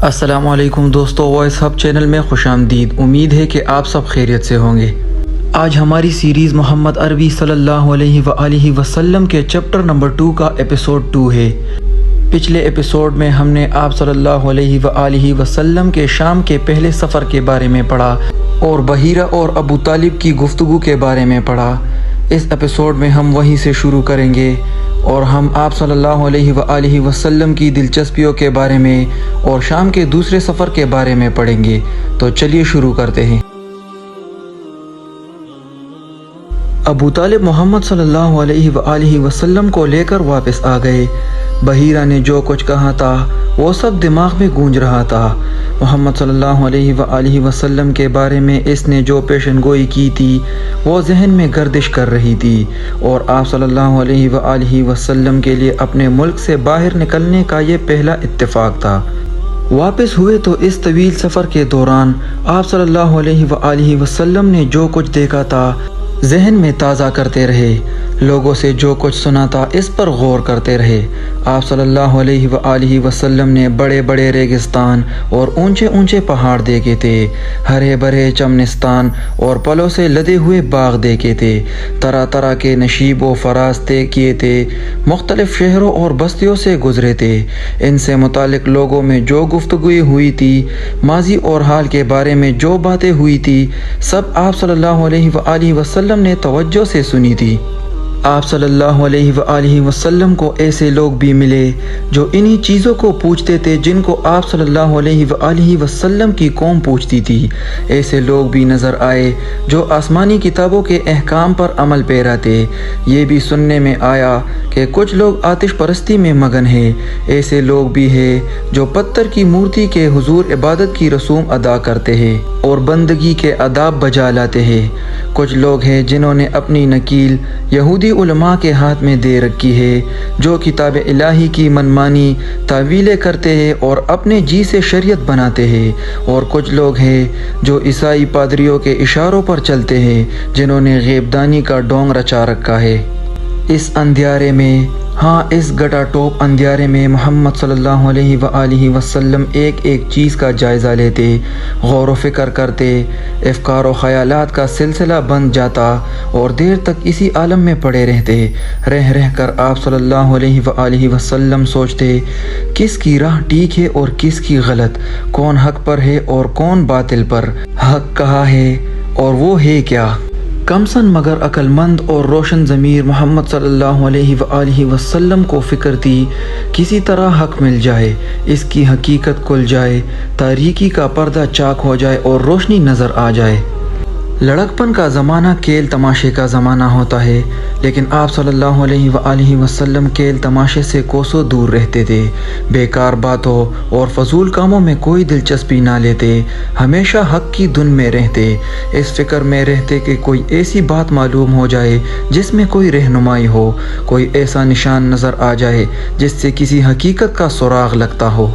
السلام علیکم دوستو، وائس ہب چینل میں خوش آمدید۔ امید ہے کہ آپ سب خیریت سے ہوں گے۔ آج ہماری سیریز محمد عربی صلی اللہ علیہ وآلہ وسلم کے چیپٹر نمبر 2 کا ایپیسوڈ 2 ہے۔ پچھلے ایپیسوڈ میں ہم نے آپ صلی اللہ علیہ وآلہ وسلم کے شام کے پہلے سفر کے بارے میں پڑھا اور بحیرہ اور ابو طالب کی گفتگو کے بارے میں پڑھا۔ اس ایپیسوڈ میں ہم وہیں سے شروع کریں گے اور ہم آپ صلی اللہ علیہ وآلہ وسلم کی دلچسپیوں کے بارے میں اور شام کے دوسرے سفر کے بارے میں پڑھیں گے۔ تو چلیے شروع کرتے ہیں۔ ابو طالب محمد صلی اللہ علیہ وآلہ وسلم کو لے کر واپس آ گئے۔ بحیرہ نے جو کچھ کہا تھا وہ سب دماغ میں گونج رہا تھا۔ محمد صلی اللہ علیہ وآلہ وسلم کے بارے میں اس نے جو پیشن گوئی کی تھی وہ ذہن میں گردش کر رہی تھی، اور آپ صلی اللہ علیہ وآلہ وسلم کے لیے اپنے ملک سے باہر نکلنے کا یہ پہلا اتفاق تھا۔ واپس ہوئے تو اس طویل سفر کے دوران آپ صلی اللہ علیہ وآلہ وسلم نے جو کچھ دیکھا تھا ذہن میں تازہ کرتے رہے، لوگوں سے جو کچھ سنا تھا اس پر غور کرتے رہے۔ آپ صلی اللہ علیہ وآلہ وسلم نے بڑے بڑے ریگستان اور اونچے اونچے پہاڑ دیکھے تھے، ہرے بھرے چمنستان اور پھلوں سے لدے ہوئے باغ دیکھے تھے، طرح طرح کے نشیب و فراز طے کیے تھے، مختلف شہروں اور بستیوں سے گزرے تھے۔ ان سے متعلق لوگوں میں جو گفتگویں ہوئی تھی، ماضی اور حال کے بارے میں جو باتیں ہوئی تھی، سب آپ صلی اللہ علیہ وآلہ وسلم نے توجہ سے سنی تھی۔ آپ صلی اللہ علیہ وآلہ وسلم کو ایسے لوگ بھی ملے جو انہی چیزوں کو پوچھتے تھے جن کو آپ صلی اللہ علیہ وآلہ وسلم کی قوم پوچھتی تھی۔ ایسے لوگ بھی نظر آئے جو آسمانی کتابوں کے احکام پر عمل پیرا تھے۔ یہ بھی سننے میں آیا کہ کچھ لوگ آتش پرستی میں مگن ہیں۔ ایسے لوگ بھی ہیں جو پتھر کی مورتی کے حضور عبادت کی رسوم ادا کرتے ہیں اور بندگی کے آداب بجا لاتے ہیں۔ کچھ لوگ ہیں جنہوں نے اپنی نکیل یہودی علماء کے ہاتھ میں دے رکھی ہے، جو کتاب الہی کی منمانی تعویلیں کرتے ہیں اور اپنے جی سے شریعت بناتے ہیں، اور کچھ لوگ ہیں جو عیسائی پادریوں کے اشاروں پر چلتے ہیں، جنہوں نے غیب دانی کا ڈھونگ رچا رکھا ہے۔ اس اندھیرے میں، ہاں اس گٹا ٹوپ اندھیرے میں محمد صلی اللہ علیہ وآلہ وسلم ایک ایک چیز کا جائزہ لیتے، غور و فکر کرتے، افکار و خیالات کا سلسلہ بن جاتا اور دیر تک اسی عالم میں پڑے رہتے۔ رہ رہ کر آپ صلی اللہ علیہ وآلہ وسلم سوچتے، کس کی راہ ٹھیک ہے اور کس کی غلط، کون حق پر ہے اور کون باطل پر، حق کہاں ہے اور وہ ہے کیا۔ کمسن مگر عقل مند اور روشن ضمیر محمد صلی اللہ علیہ وآلہ وسلم کو فکر تھی کسی طرح حق مل جائے، اس کی حقیقت کھل جائے، تاریکی کا پردہ چاک ہو جائے اور روشنی نظر آ جائے۔ لڑکپن کا زمانہ کھیل تماشے کا زمانہ ہوتا ہے، لیکن آپ صلی اللہ علیہ وآلہ وسلم کھیل تماشے سے کوسوں دور رہتے تھے، بیکار باتوں اور فضول کاموں میں کوئی دلچسپی نہ لیتے، ہمیشہ حق کی دھن میں رہتے، اس فکر میں رہتے کہ کوئی ایسی بات معلوم ہو جائے جس میں کوئی رہنمائی ہو، کوئی ایسا نشان نظر آ جائے جس سے کسی حقیقت کا سراغ لگتا ہو۔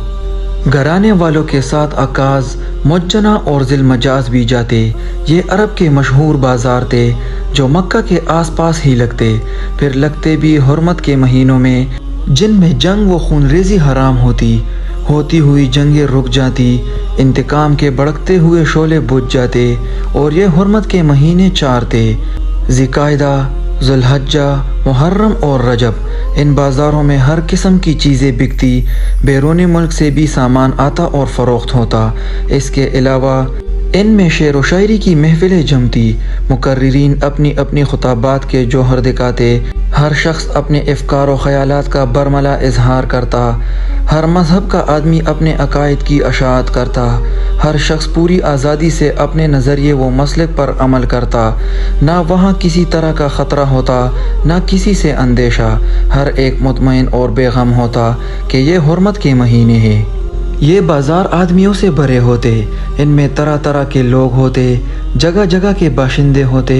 گھرانے والوں کے ساتھ عکاظ، مجنہ اور ذی المجاز بھی جاتے۔ یہ عرب کے مشہور بازار تھے جو مکہ کے آس پاس ہی لگتے، پھر لگتے بھی حرمت کے مہینوں میں جن میں جنگ و خون ریزی حرام ہوتی ہوئی جنگیں رک جاتی، انتقام کے بھڑکتے ہوئے شعلے بجھ جاتے، اور یہ حرمت کے مہینے 4 تھے، ذی القعدہ، ذو الحجہ، محرم اور رجب۔ ان بازاروں میں ہر قسم کی چیزیں بکتی، بیرونی ملک سے بھی سامان آتا اور فروخت ہوتا۔ اس کے علاوہ ان میں شعر و شاعری کی محفلیں جمتی، مقررین اپنی اپنی خطابات کے جوہر دکھاتے، ہر شخص اپنے افکار و خیالات کا برملا اظہار کرتا، ہر مذہب کا آدمی اپنے عقائد کی اشاعت کرتا، ہر شخص پوری آزادی سے اپنے نظریے و مسلک پر عمل کرتا، نہ وہاں کسی طرح کا خطرہ ہوتا، نہ کسی سے اندیشہ، ہر ایک مطمئن اور بے غم ہوتا کہ یہ حرمت کے مہینے ہیں۔ یہ بازار آدمیوں سے بھرے ہوتے، ان میں طرح طرح کے لوگ ہوتے، جگہ جگہ کے باشندے ہوتے،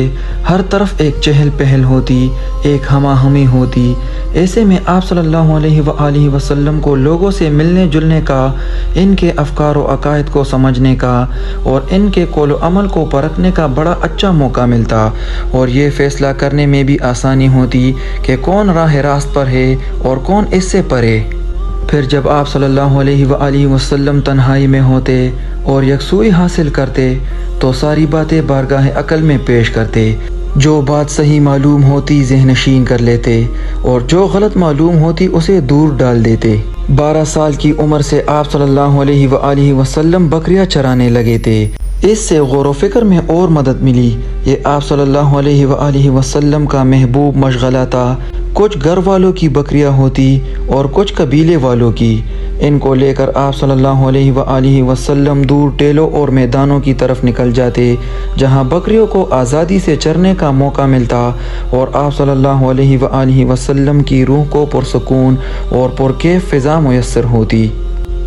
ہر طرف ایک چہل پہل ہوتی، ایک ہما ہمی ہوتی۔ ایسے میں آپ صلی اللہ علیہ وآلہ وسلم کو لوگوں سے ملنے جلنے کا، ان کے افکار و عقائد کو سمجھنے کا اور ان کے قول و عمل کو پرکھنے کا بڑا اچھا موقع ملتا، اور یہ فیصلہ کرنے میں بھی آسانی ہوتی کہ کون راہ راست پر ہے اور کون اس سے پرے۔ پھر جب آپ صلی اللہ علیہ وآلہ وسلم تنہائی میں ہوتے اور یکسوئی حاصل کرتے تو ساری باتیں بارگاہ عقل میں پیش کرتے، جو بات صحیح معلوم ہوتی ذہن نشین کر لیتے اور جو غلط معلوم ہوتی اسے دور ڈال دیتے۔ 12 سال کی عمر سے آپ صلی اللہ علیہ وآلہ وسلم بکریاں چرانے لگے تھے۔ اس سے غور و فکر میں اور مدد ملی۔ یہ آپ صلی اللہ علیہ وآلہ وسلم کا محبوب مشغلہ تھا۔ کچھ گھر والوں کی بکریاں ہوتی اور کچھ قبیلے والوں کی۔ ان کو لے کر آپ صلی اللہ علیہ وآلہ وسلم دور ٹیلوں اور میدانوں کی طرف نکل جاتے جہاں بکریوں کو آزادی سے چرنے کا موقع ملتا اور آپ صلی اللہ علیہ وآلہ وسلم کی روح کو پرسکون اور پرکیف فضا میسر ہوتی۔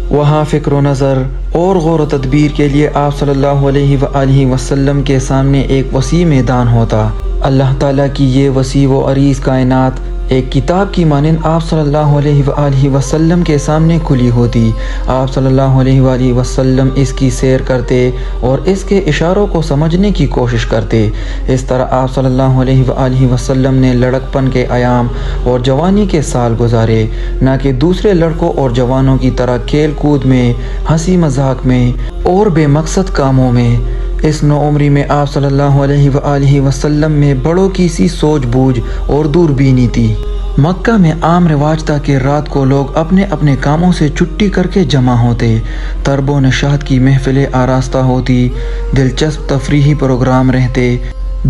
وہاں فکر و نظر اور غور و تدبیر کے لیے آپ صلی اللہ علیہ وآلہ وسلم کے سامنے ایک وسیع میدان ہوتا۔ اللہ تعالیٰ کی یہ وسیع و عریض کائنات ایک کتاب کی مانند آپ صلی اللہ علیہ وآلہ وسلم کے سامنے کھلی ہوتی۔ آپ صلی اللہ علیہ وآلہ وسلم اس کی سیر کرتے اور اس کے اشاروں کو سمجھنے کی کوشش کرتے۔ اس طرح آپ صلی اللہ علیہ وآلہ وسلم نے لڑکپن کے ایام اور جوانی کے سال گزارے، نہ کہ دوسرے لڑکوں اور جوانوں کی طرح کھیل کود میں، ہنسی مذاق میں اور بے مقصد کاموں میں۔ اس نوعمری میں آپ صلی اللہ علیہ وآلہ وسلم میں بڑوں کی سی سوچ بوجھ اور دوربینی تھی۔ مکہ میں عام رواج تھا کہ رات کو لوگ اپنے اپنے کاموں سے چھٹی کر کے جمع ہوتے، طرب و نشاط کی محفلیں آراستہ ہوتی، دلچسپ تفریحی پروگرام رہتے۔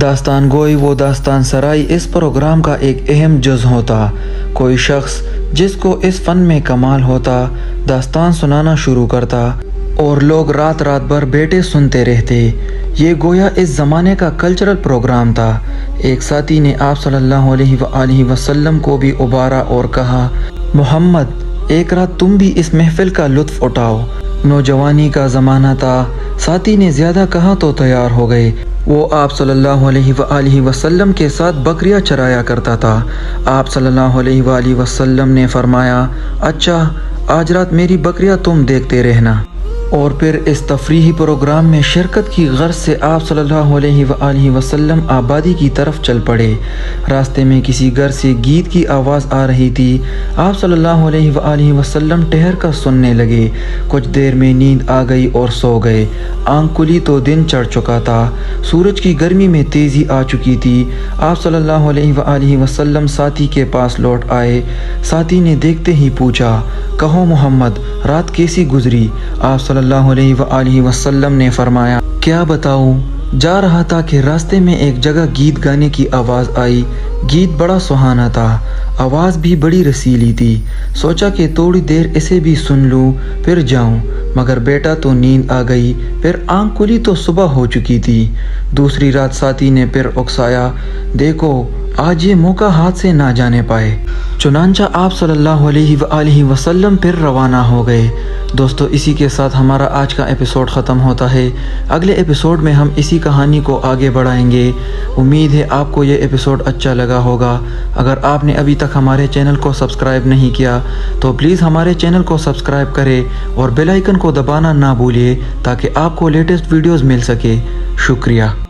داستان گوئی و داستان سرائی اس پروگرام کا ایک اہم جز ہوتا۔ کوئی شخص جس کو اس فن میں کمال ہوتا داستان سنانا شروع کرتا اور لوگ رات رات بھر بیٹھے سنتے رہتے۔ یہ گویا اس زمانے کا کلچرل پروگرام تھا۔ ایک ساتھی نے آپ صلی اللہ علیہ وآلہ وسلم کو بھی ابھارا اور کہا، محمد ایک رات تم بھی اس محفل کا لطف اٹھاؤ۔ نوجوانی کا زمانہ تھا، ساتھی نے زیادہ کہا تو تیار ہو گئے۔ وہ آپ صلی اللہ علیہ وآلہ وسلم کے ساتھ بکریاں چرایا کرتا تھا۔ آپ صلی اللہ علیہ وآلہ وسلم نے فرمایا، اچھا آج رات میری بکریاں تم دیکھتے رہنا۔ اور پھر اس تفریحی پروگرام میں شرکت کی غرض سے آپ صلی اللہ علیہ وآلہ وسلم آبادی کی طرف چل پڑے۔ راستے میں کسی گھر سے گیت کی آواز آ رہی تھی۔ آپ صلی اللہ علیہ وآلہ وسلم ٹھہر کر سننے لگے۔ کچھ دیر میں نیند آ گئی اور سو گئے۔ آنکھ کھلی تو دن چڑھ چکا تھا، سورج کی گرمی میں تیزی آ چکی تھی۔ آپ صلی اللہ علیہ وآلہ وسلم ساتھی کے پاس لوٹ آئے۔ ساتھی نے دیکھتے ہی پوچھا، کہو محمد رات کیسی گزری؟ آپ صلی اللہ علیہ وآلہ وسلم نے فرمایا، کیا بتاؤں، جا رہا تھا کہ راستے میں ایک جگہ گیت گانے کی آواز آئی۔ گیت بڑا سہانا تھا، آواز بھی بڑی رسیلی تھی۔ سوچا کہ تھوڑی دیر اسے بھی سن لوں پھر جاؤں، مگر بیٹا تو نیند آ گئی۔ پھر آنکھ کھلی تو صبح ہو چکی تھی۔ دوسری رات ساتھی نے پھر اکسایا، دیکھو آج یہ موقع ہاتھ سے نہ جانے پائے۔ چنانچہ آپ صلی اللہ علیہ وآلہ وسلم پھر روانہ ہو گئے۔ دوستو اسی کے ساتھ ہمارا آج کا ایپیسوڈ ختم ہوتا ہے۔ اگلے ایپیسوڈ میں ہم اسی کہانی کو آگے بڑھائیں گے۔ امید ہے آپ کو یہ ایپیسوڈ اچھا لگا ہوگا۔ اگر آپ نے ابھی تک ہمارے چینل کو سبسکرائب نہیں کیا تو پلیز ہمارے چینل کو سبسکرائب کریں اور بیل آئیکن کو دبانا نہ بھولیے تاکہ آپ کو لیٹسٹ ویڈیوز مل سکے۔ شکریہ۔